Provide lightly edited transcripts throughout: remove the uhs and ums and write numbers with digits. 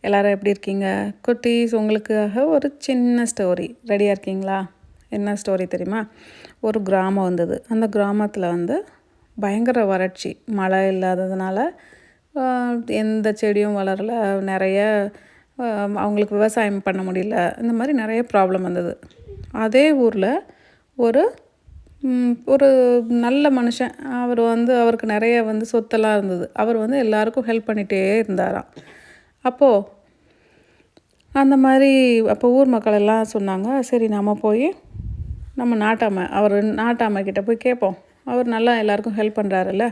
எல்லாரும் எப்படி இருக்கீங்க? குட்டீஸ், உங்களுக்காக ஒரு சின்ன ஸ்டோரி. ரெடியாக இருக்கீங்களா? என்ன ஸ்டோரி தெரியுமா? ஒரு கிராமம் வந்தது. அந்த கிராமத்தில் பயங்கர வறட்சி. மழை இல்லாததுனால எந்த செடியும் வளரல. நிறைய அவங்களுக்கு விவசாயம் பண்ண முடியல. இந்த மாதிரி நிறைய ப்ராப்ளம் வந்தது. அதே ஊரில் ஒரு ஒரு நல்ல மனுஷன். அவருக்கு நிறைய சொத்தெல்லாம் இருந்தது. அவர் எல்லாருக்கும் ஹெல்ப் பண்ணிகிட்டே இருந்தாராம். அப்போது அந்த மாதிரி ஊர் மக்கள் எல்லாம் சொன்னாங்க, சரி நம்ம போய் நம்ம நாட்டாமை கிட்ட போய் கேட்போம். அவர் நல்லா எல்லாருக்கும் ஹெல்ப் பண்ணுறாருல்ல.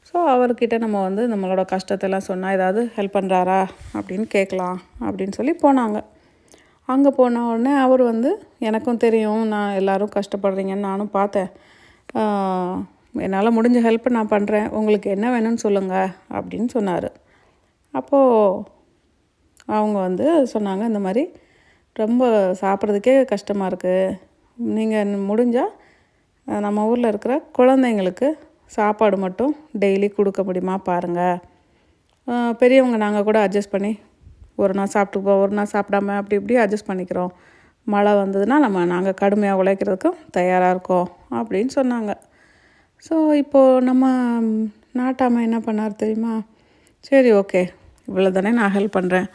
ஸோ அவர்கிட்ட நம்ம நம்மளோட கஷ்டத்தெல்லாம் சொன்னால் ஏதாவது ஹெல்ப் பண்ணுறாரா அப்படின்னு கேட்கலாம் அப்படின்னு சொல்லி போனாங்க. அங்கே போன உடனே அவர் எனக்கும் தெரியும், நான் எல்லோரும் கஷ்டப்படுறீங்கன்னு நானும் பார்த்தேன். என்னால் முடிஞ்ச ஹெல்ப் நான் பண்ணுறேன், உங்களுக்கு என்ன வேணும்னு சொல்லுங்கள் அப்படின்னு சொன்னார். அப்போது அவங்க சொன்னாங்க, இந்த மாதிரி ரொம்ப சாப்பிட்றதுக்கே கஷ்டமாக இருக்குது. நீங்கள் முடிஞ்சால் நம்ம ஊரில் இருக்கிற குழந்தைங்களுக்கு சாப்பாடு மட்டும் டெய்லி கொடுக்க முடியுமா பாருங்கள். பெரியவங்க நாங்கள் கூட அட்ஜஸ்ட் பண்ணி ஒரு நாள் சாப்பிட்டுப்போம், ஒரு நாள் சாப்பிடாம அப்படி இப்படி அட்ஜஸ்ட் பண்ணிக்கிறோம். மழை வந்ததுன்னா நாங்கள் கடுமையாக உழைக்கிறதுக்கும் தயாராக இருக்கோம் அப்படின்னு சொன்னாங்க. ஸோ இப்போது நம்ம நாட்டாமை என்ன பண்ணார் தெரியுமா? சரி, ஓகே, இவ்வளோ தானே நான் ஹெல்ப் பண்ணுறேன்.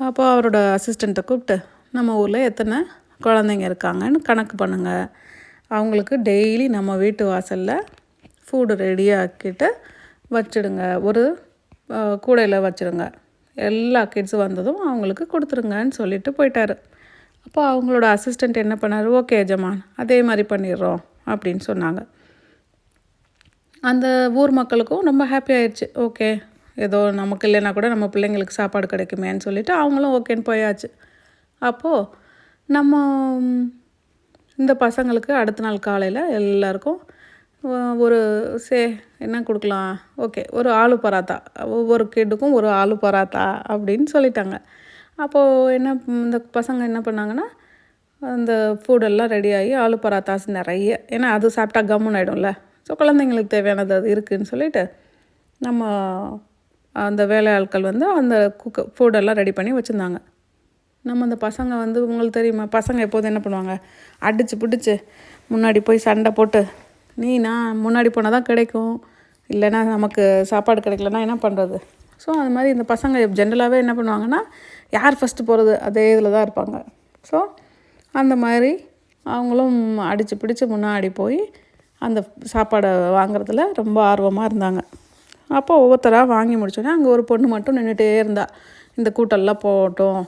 அப்போ அவரோட அசிஸ்டண்ட்டை கூப்பிட்டு, நம்ம ஊரில் எத்தனை குழந்தைங்க இருக்காங்கன்னு கணக்கு பண்ணுங்கள். அவங்களுக்கு டெய்லி நம்ம வீட்டு வாசலில் ஃபுட்டு ரெடியாக்கிட்டு வச்சுடுங்க. ஒரு கூடையில் வச்சுடுங்க. எல்லா கிட்ஸும் வந்ததும் அவங்களுக்கு கொடுத்துருங்கன்னு சொல்லிட்டு போயிட்டார். அப்போ அவங்களோட அசிஸ்டண்ட் என்ன பண்ணார்? ஓகே எஜமான், அதே மாதிரி பண்ணிடுறோம் அப்படின்னு சொன்னாங்க. அந்த ஊர் மக்களுக்கும் ரொம்ப ஹாப்பி ஆயிடுச்சு. ஓகே, ஏதோ நமக்கு இல்லைன்னா கூட நம்ம பிள்ளைங்களுக்கு சாப்பாடு கிடைக்குமேன்னு சொல்லிவிட்டு அவங்களும் ஓகேன்னு போயாச்சு. அப்போது நம்ம இந்த பசங்களுக்கு அடுத்த நாள் காலையில் எல்லாருக்கும் ஒரு என்ன கொடுக்கலாம்? ஓகே, ஒரு ஆலு பராத்தா, ஒவ்வொரு கிட்டுக்கும் ஒரு ஆலு பராத்தா அப்படின்னு சொல்லிட்டாங்க. அப்போது இந்த பசங்க என்ன பண்ணாங்கன்னா, அந்த ஃபுட்டெல்லாம் ரெடியாகி ஆலு பராத்தாஸ் நிறைய, ஏன்னா அது சாப்பிட்டா கம்முன்னு ஆகிடும்ல. ஸோ குழந்தைங்களுக்கு தேவையானது அது இருக்குதுன்னு சொல்லிவிட்டு நம்ம அந்த வேலையாட்கள் அந்த ஃபுட்டெல்லாம் ரெடி பண்ணி வச்சுருந்தாங்க. நம்ம அந்த பசங்க உங்களுக்கு தெரியுமா, பசங்க எப்போதும் என்ன பண்ணுவாங்க? அடித்து பிடிச்சி முன்னாடி போய் சண்டை போட்டு, நான் முன்னாடி போனால் தான் கிடைக்கும், இல்லைன்னா நமக்கு சாப்பாடு கிடைக்கலன்னா என்ன பண்ணுறது? ஸோ அது மாதிரி இந்த பசங்க ஜென்ரலாகவே என்ன பண்ணுவாங்கன்னா, யார் ஃபஸ்ட்டு போகிறது அதே இதில் தான் இருப்பாங்க. ஸோ அந்த மாதிரி அவங்களும் அடித்து பிடிச்சி முன்னாடி போய் அந்த சாப்பாடை வாங்குறதுல ரொம்ப ஆர்வமாக இருந்தாங்க. அப்போ ஒவ்வொருத்தராக வாங்கி முடிச்சோன்னே அங்கே ஒரு பொண்ணு மட்டும் நின்றுட்டே இருந்தா, இந்த கூட்டெல்லாம் போகட்டும்,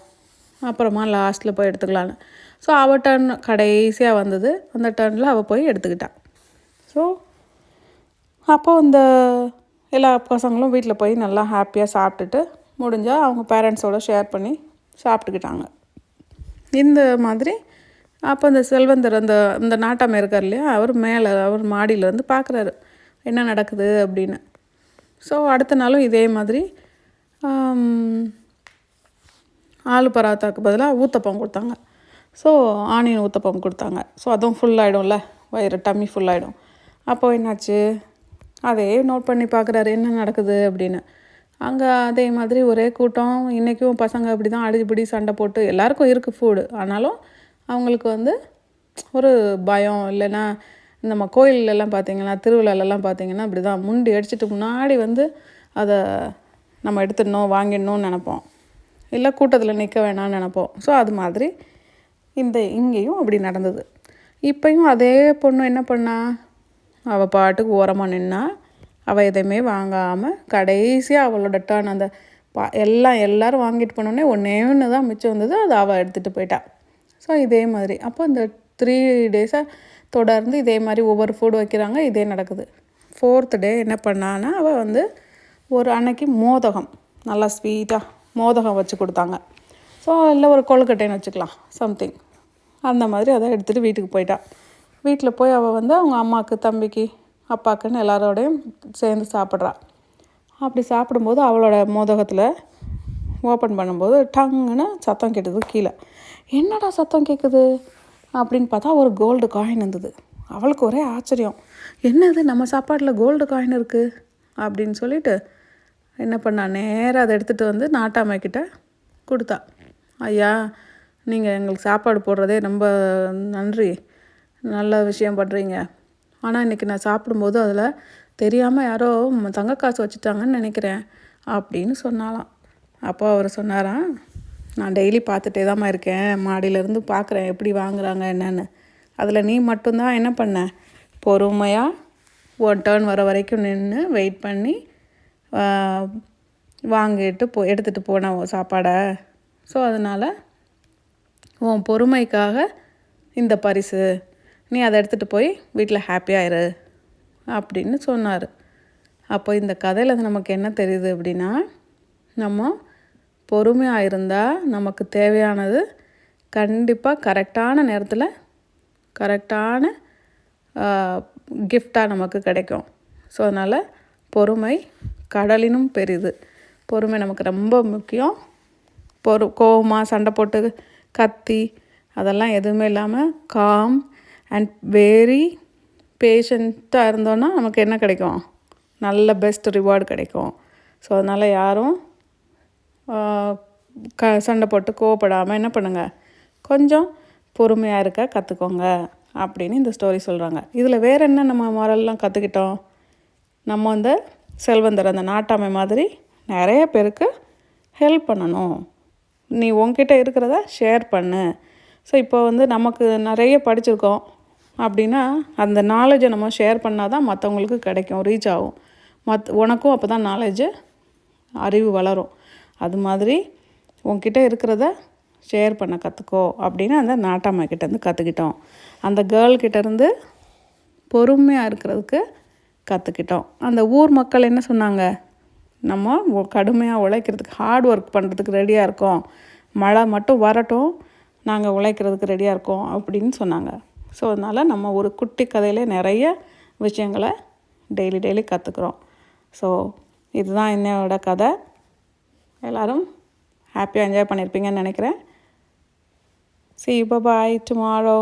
அப்புறமா லாஸ்ட்டில் போய் எடுத்துக்கலான்னு. ஸோ அவள் டர்ன் கடைசியாக வந்தது. அந்த டர்னில் அவள் போய் எடுத்துக்கிட்டாள். ஸோ அப்போது இந்த எல்லா பசங்களும் வீட்டில் போய் நல்லா ஹாப்பியாக சாப்பிட்டுட்டு முடிஞ்சால் அவங்க பேரண்ட்ஸோடு ஷேர் பண்ணி சாப்பிட்டுக்கிட்டாங்க. இந்த மாதிரி அப்போ இந்த செல்வந்தர் இந்த நாட்டாமை இருக்கார் இல்லையா, அவர் மாடியில் பார்க்குறாரு என்ன நடக்குது அப்படின்னு. ஸோ அடுத்த நாளும் இதே மாதிரி ஆலு பராத்தாவுக்கு பதிலாக ஊத்தப்பம் கொடுத்தாங்க. ஸோ ஆனியன் ஊத்தப்பம் கொடுத்தாங்க. ஸோ அதுவும் ஃபுல்லாகிடும்ல, வயிறு டம்மி ஃபுல்லாகிடும். அப்போது என்னாச்சு, அதே நோட் பண்ணி பார்க்குறாரு என்ன நடக்குது அப்படின்னு. அங்கே அதே மாதிரி ஒரே கூட்டம். இன்றைக்கும் பசங்க அப்படி தான் அடிப்படி சண்டை போட்டு, எல்லாருக்கும் இருக்குது ஃபுட்டு, ஆனாலும் அவங்களுக்கு ஒரு பயம். இல்லைன்னா நம்ம கோயிலெல்லாம் பார்த்திங்கன்னா, திருவிழாலெல்லாம் பார்த்திங்கன்னா இப்படி தான் முண்டி அடிச்சுட்டு முன்னாடி அதை நம்ம எடுத்துடணும், வாங்கிடணும்னு நினப்போம். இல்லை கூட்டத்தில் நிற்க வேணாம்னு நினப்போம். ஸோ அது மாதிரி இங்கேயும் அப்படி நடந்தது. இப்போயும் அதே பொண்ணு என்ன பண்ணா, அவள் பாட்டுக்கு ஓரமாக நின்னா, அவள் எதையுமே வாங்காமல் கடைசியாக அவளோட டர்ன் அந்த எல்லோரும் வாங்கிட்டு போனோடனே ஒன்று தான் மிச்சம் வந்தது, அது அவள் எடுத்துகிட்டு போயிட்டாள். ஸோ இதே மாதிரி அப்போ இந்த 3 டேஸாக தொடர்ந்து இதே மாதிரி ஒவ்வொரு ஃபுட் வைக்கிறாங்க, இதே நடக்குது. 4th டே என்ன பண்ணான்னா, அவள் ஒரு அன்னைக்கு மோதகம், நல்லா ஸ்வீட்டாக மோதகம் வச்சு கொடுத்தாங்க. ஸோ இல்லை ஒரு கொழுக்கட்டைன்னு வச்சுக்கலாம், சம்திங் அந்த மாதிரி அதை எடுத்துகிட்டு வீட்டுக்கு போயிட்டாள். வீட்டில் போய் அவள் அவங்க அம்மாவுக்கு, தம்பிக்கு, அப்பாவுக்குன்னு எல்லாரோடையும் சேர்ந்து சாப்பிட்றா. அப்படி சாப்பிடும்போது அவளோட மோதகத்தில் ஓப்பன் பண்ணும்போது டங்குன்னு சத்தம் கேட்டது கீழே. என்னடா சத்தம் கேட்குது அப்படின்னு பார்த்தா ஒரு கோல்டு காயின் இருந்தது. அவளுக்கு ஒரே ஆச்சரியம், என்னது நம்ம சாப்பாட்டில் கோல்டு காயின் இருக்குது அப்படின்னு சொல்லிட்டு என்ன பண்ணா, நேராக அதை எடுத்துகிட்டு நாட்டாமைக்கிட்ட கொடுத்தா. ஐயா, நீங்கள் எங்களுக்கு சாப்பாடு போடுறதே ரொம்ப நன்றி, நல்ல விஷயம் பண்ணுறீங்க. ஆனால் இன்றைக்கி நான் சாப்பிடும்போது அதில் தெரியாமல் யாரோ தங்க காசு வச்சுட்டாங்கன்னு நினைக்கிறேன் அப்படின்னு சொன்னாலாம். அப்போ அவர் சொன்னாராம், நான் டெய்லி பார்த்துட்டே தாம்மா இருக்கேன், மாடியிலேருந்து பார்க்குறேன் எப்படி வாங்குறாங்க என்னன்னு. அதில் நீ மட்டும்தான் என்ன பண்ண, பொறுமையாக ஒன் டர்ன் வர வரைக்கும் நின்று வெயிட் பண்ணி வாங்கிட்டு எடுத்துகிட்டு போன சாப்பாடை. ஸோ அதனால் உன் பொறுமைக்காக இந்த பரிசு, நீ அதை எடுத்துகிட்டு போய் வீட்டில் ஹாப்பியாக இரு அப்படின்னு சொன்னார். அப்போ இந்த கதையில் நமக்கு என்ன தெரியுது அப்படின்னா, நம்ம பொறுமையாக இருந்தால் நமக்கு தேவையானது கண்டிப்பாக கரெக்டான நேரத்தில் கரெக்டான கிஃப்டாக நமக்கு கிடைக்கும். ஸோ அதனால் பொறுமை கடலினும் பெரிது. பொறுமை நமக்கு ரொம்ப முக்கியம். கோவமாக சண்டை போட்டு கத்தி அதெல்லாம் எதுவுமே இல்லாமல் காம் அண்ட் வெரி பேஷண்ட்டாக இருந்தோன்னா நமக்கு என்ன கிடைக்கும், நல்ல பெஸ்ட் ரிவார்டு கிடைக்கும். ஸோ அதனால் யாரும் சண்டை போட்டு கோவப்படாமல் என்ன பண்ணுங்கள், கொஞ்சம் பொறுமையாக இருக்க கற்றுக்கோங்க அப்படின்னு இந்த ஸ்டோரி சொல்கிறாங்க. இதில் வேறு என்ன நம்ம மொரல்லாம் கற்றுக்கிட்டோம், நம்ம அந்த செல்வந்தர் அந்த நாட்டாமை மாதிரி நிறைய பேருக்கு ஹெல்ப் பண்ணணும். நீ உன்கிட்ட இருக்கிறத ஷேர் பண்ணு. ஸோ இப்போ நமக்கு நிறைய படிச்சிருக்கோம் அப்படின்னா அந்த நாலேஜை நம்ம ஷேர் பண்ணால் தான் மற்றவங்களுக்கு கிடைக்கும், ரீச் ஆகும். உனக்கும் அப்போ தான் நாலேஜு அறிவு வளரும். அது மாதிரி உன்கிட்ட இருக்கிறத ஷேர் பண்ண கற்றுக்கோ அப்படின்னு அந்த நாட்டாமைக்கிட்டேருந்து கற்றுக்கிட்டோம். அந்த கேர்ள்கிட்டேருந்து பொறுமையாக இருக்கிறதுக்கு கற்றுக்கிட்டோம். அந்த ஊர் மக்கள் என்ன சொன்னாங்க, நம்ம கடுமையாக உழைக்கிறதுக்கு ஹார்ட் ஒர்க் பண்ணுறதுக்கு ரெடியாக இருக்கோம், மழை மட்டும் வரட்டும் நாங்கள் உழைக்கிறதுக்கு ரெடியாக இருக்கோம் அப்படின்னு சொன்னாங்க. ஸோ அதனால் நம்ம ஒரு குட்டி கதையிலே நிறைய விஷயங்களை டெய்லி கற்றுக்குறோம். ஸோ இதுதான் என்னோட கதை. எல்லோரும் ஹாப்பியாக என்ஜாய் பண்ணியிருப்பீங்கன்னு நினைக்கிறேன். See you, bye-bye tomorrow.